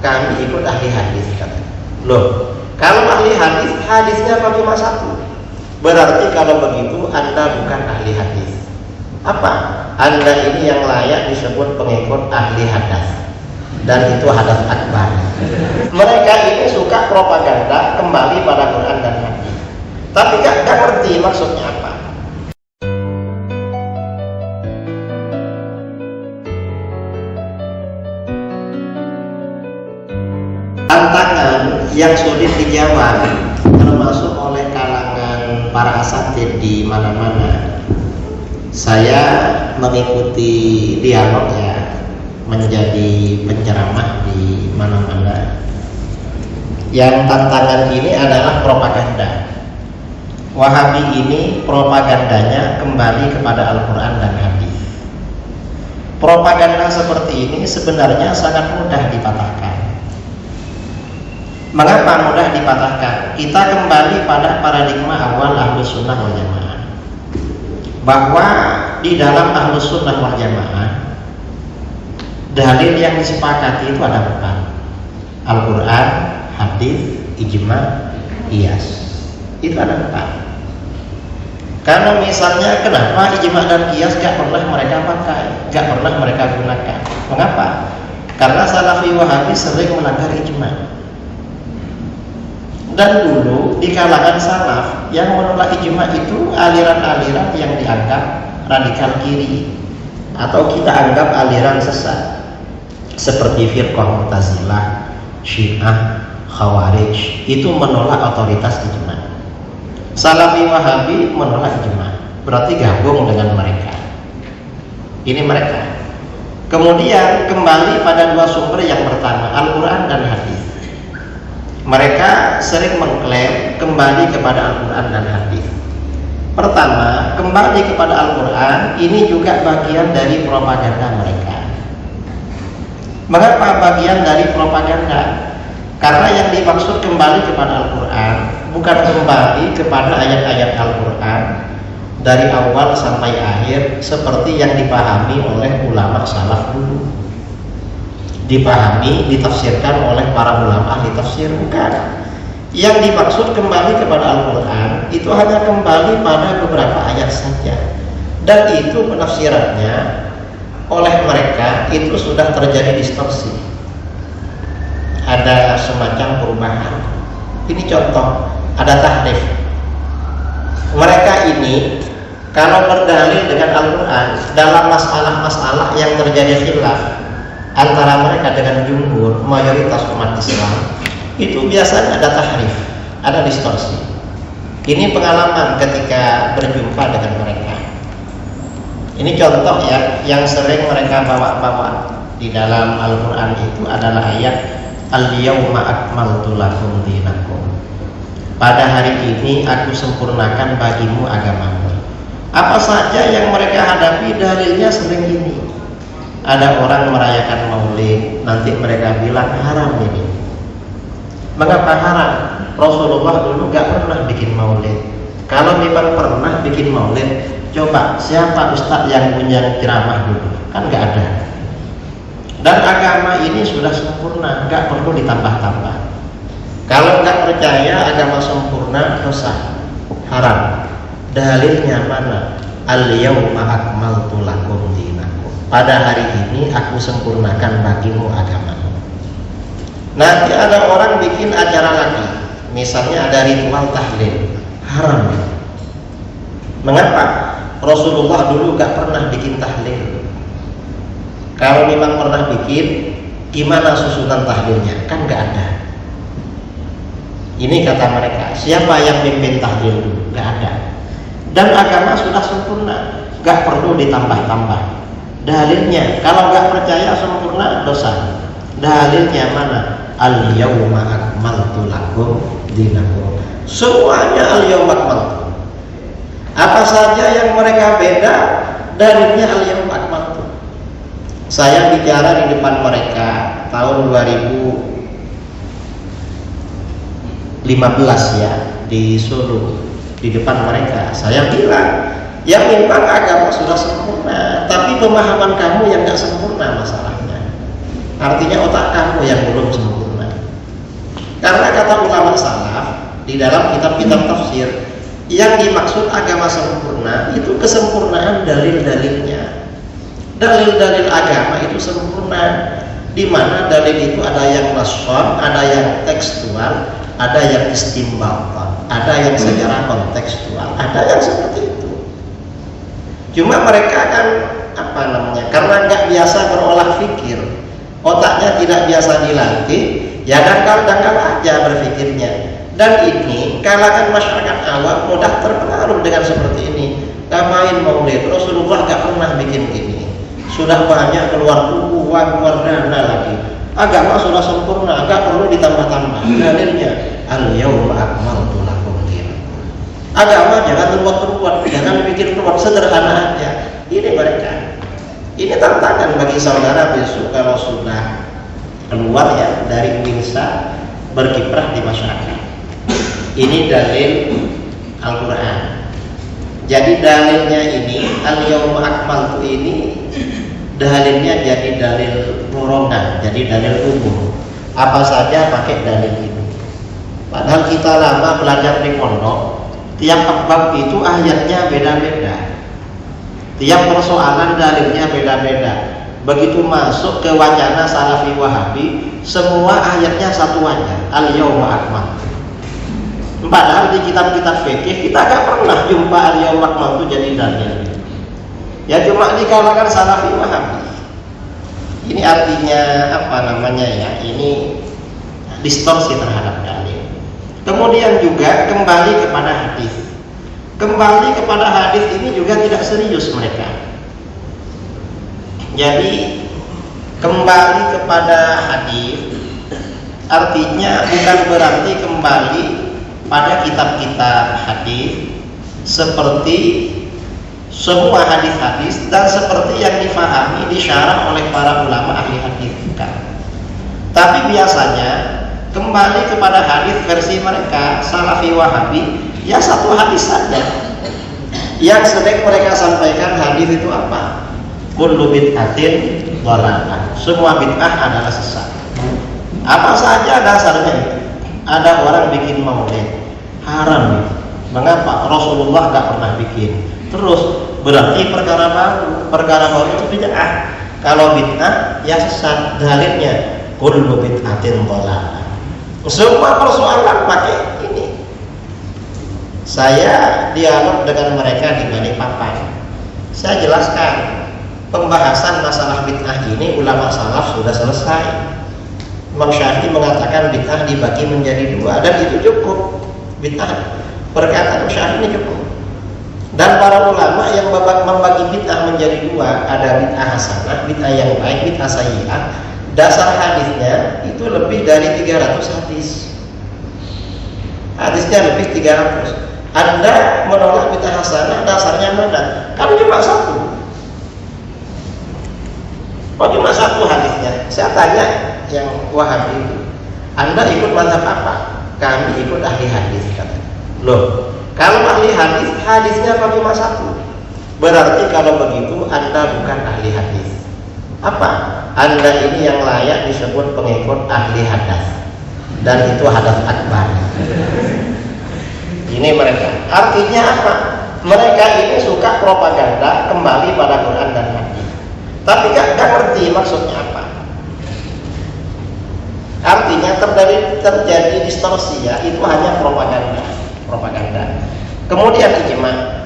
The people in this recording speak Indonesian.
kami ikut ahli hadis, katanya. Loh, kalau ahli hadis, hadisnya apa cuma satu? Berarti kalau begitu Anda bukan ahli hadis. Apa? Anda ini yang layak disebut pengikut ahli hadas, dan itu hadas akbar. Mereka ini suka propaganda kembali pada Quran dan hadis, tapi gak ngerti maksudnya apa. Tantangan yang sulit dijawab termasuk oleh kalangan para asatid di mana-mana. Saya mengikuti dialognya, menjadi penceramah di mana-mana. Yang tantangan ini adalah propaganda. Wahabi ini propagandanya kembali kepada Al-Quran dan hadis. Propaganda seperti ini sebenarnya sangat mudah dipatahkan. Mengapa mudah dipatahkan? Kita kembali pada paradigma awal Ahlus Sunnah wal Jamaah, bahwa di dalam Ahlus Sunnah wal Jamaah dalil yang disepakati itu ada 4: Al-Quran, hadis, ijma, qiyas. Itu ada 4. Karena misalnya kenapa ijma dan qiyas gak pernah mereka pakai, gak pernah mereka gunakan? Mengapa? Karena Salafi Wahabi sering melanggar ijma. Dan dulu di kalangan salaf yang menolak ijma itu aliran-aliran yang dianggap radikal kiri, atau kita anggap aliran sesat, seperti firqah Mu'tazilah, Syiah, Khawarij. Itu menolak otoritas ijma. Salafi Wahabi menolak ijma, berarti gabung dengan mereka. Ini mereka. Kemudian kembali pada 2 sumber yang pertama, Al-Quran dan hadis. Mereka sering mengklaim kembali kepada Al-Quran dan hadis. Pertama, kembali kepada Al-Quran ini juga bagian dari propaganda mereka. Mengapa bagian dari propaganda? Karena yang dimaksud kembali kepada Al-Quran bukan kembali kepada ayat-ayat Al-Quran dari awal sampai akhir seperti yang dipahami oleh ulama salaf dulu, dipahami, ditafsirkan oleh para ulama ahli tafsir. Bukan. Yang dimaksud kembali kepada Al-Quran itu hanya kembali pada beberapa ayat saja, dan itu penafsirannya oleh mereka itu sudah terjadi distorsi, ada semacam perubahan. Ini contoh, ada tahrif. Mereka ini kalau berdalil dengan Al-Quran dalam masalah-masalah yang terjadi khilaf antara mereka dengan jumhur, mayoritas umat Islam, itu biasanya ada tahrif, ada distorsi. Ini pengalaman ketika berjumpa dengan mereka. Ini contoh ya, yang sering mereka bawa-bawa di dalam Al-Quran itu adalah ayat Al-yawma akmaltu lakum dinakum. Pada hari ini aku sempurnakan bagimu agamamu. Apa saja yang mereka hadapi dalilnya sering ini. Ada orang merayakan maulid, nanti mereka bilang haram ini. Mengapa haram? Rasulullah dulu gak pernah bikin maulid. Kalau memang pernah bikin maulid, coba siapa ustadz yang punya ceramah dulu? Kan gak ada. Dan agama ini sudah sempurna, gak perlu ditambah-tambah. Kalau gak percaya agama sempurna, dosa, haram. Dalilnya mana? Al-yawma akmaltu lakum dinakum. Pada hari ini aku sempurnakan bagimu agamamu. Nanti ada orang bikin acara lagi, misalnya ada ritual tahlil, haram. Mengapa? Rasulullah dulu gak pernah bikin tahlil. Kalau memang pernah bikin, gimana susunan tahlilnya? Kan gak ada. Ini kata mereka, siapa yang pimpin tahlil dulu? Gak ada. Dan agama sudah sempurna, gak perlu ditambah-tambah. Dalilnya, kalau gak percaya sempurna, dosa. Dalilnya mana? Al-yawma akmaltu lakum dinakum. Semuanya al-yawma akmaltu. Apa saja yang mereka beda, dalilnya al-yawma akmaltu. Saya bicara di depan mereka tahun 2015 ya, di Solo, di depan mereka. Saya bilang, ya memang agama sudah sempurna, tapi pemahaman kamu yang gak sempurna masalahnya. Artinya otak kamu yang belum sempurna. Karena kata ulama salaf di dalam kitab-kitab tafsir, yang dimaksud agama sempurna itu kesempurnaan dalil-dalilnya. Dalil-dalil agama itu sempurna, di mana dalil itu ada yang nassar, ada yang tekstual, ada yang istinbatan, ada yang secara kontekstual, ada yang seperti itu. Cuma mereka kan karena nggak biasa berolah fikir, otaknya tidak biasa dilatih, ya dangkal-dangkal aja berfikirnya. Dan ini kalangan masyarakat awam mudah terpengaruh dengan seperti ini. Ngapain maulid? Rasulullah nggak pernah bikin gini. Sudah banyak keluar buku, keluar dana lagi. Agama sudah sempurna, agak perlu ditambah-tambah. Dalilnya al-yauma akmaltu lakum dinakum. Agama jangan ruwet-ruwet, jangan bikin ruwet, sederhana aja. Ini mereka. Ini tantangan bagi saudara besok kalau sudah keluar ya dari Indonesia berkiprah di masyarakat. Ini dalil Al-Quran. Jadi dalilnya ini al-yauma akmaltu ini dalilnya jadi dalil nuronan, jadi dalil umum. Apa saja pakai dalil ini. Padahal kita lama belajar di pondok, tiap bab itu ayatnya beda-beda. Tiap persoalan dalilnya beda-beda. Begitu masuk ke wacana Salafi Wahabi, semua ayatnya satu aja, al-yauma akmaltu. Padahal di kitab-kitab fikih kita gak pernah jumpa al-yauma akmaltu jadi dalil. Ya cuma di kalangan Salafi Wahabi. Ini artinya ini distorsi terhadap dalil. Kemudian juga kembali kepada hadis. Kembali kepada hadis ini juga tidak serius mereka. Jadi kembali kepada hadis artinya bukan berarti kembali pada kitab-kitab hadis seperti semua hadis-hadis dan seperti yang difahami disyarah oleh para ulama ahli hadis, bukan. Tapi biasanya kembali kepada hadis versi mereka Salafi Wahabi, ya satu hadis saja. Yang sering mereka sampaikan hadis itu apa? Kullu bid'atin dhalalah. Semua bid'ah adalah sesat. Apa saja dasarnya? Ada orang bikin maulid, haram. Mengapa? Rasulullah gak pernah bikin. Terus berarti perkara baru itu bid'ah. Kalau bid'ah ya sesat. Dalilnya kullu bid'atin dhalalah. Semua persoalan pakai ini. Saya dialog dengan mereka di Balikpapan. Saya jelaskan pembahasan masalah bid'ah ini ulama salaf sudah selesai. Imam Syafi'i mengatakan bid'ah dibagi menjadi dua dan itu cukup. Bid'ah perkataan Syafi'i ini cukup. Dan para ulama yang membagi bid'ah menjadi dua, ada bid'ah hasanah, bid'ah yang baik, bid'ah sayyi'ah. Dasar hadisnya itu lebih dari 300 hadis. Hadisnya lebih 300. Anda menolak bid'ah hasanah, dasarnya mana? Kan cuma satu. Cuma satu hadisnya. Saya tanya yang Wahabi itu, Anda ikut mazhab apa? Kami ikut ahli hadis, katanya. Loh, kalau ahli hadis, hadisnya apa cuma satu? Berarti kalau begitu Anda bukan ahli hadis. Apa? Anda ini yang layak disebut pengikut ahli hadas. Dan itu hadas akbar. Ini mereka. Artinya apa? Mereka ini suka propaganda kembali pada Quran dan hadis. Tapi gak ngerti maksudnya apa. Artinya terjadi distorsi ya, itu hanya propaganda. Kemudian ijma.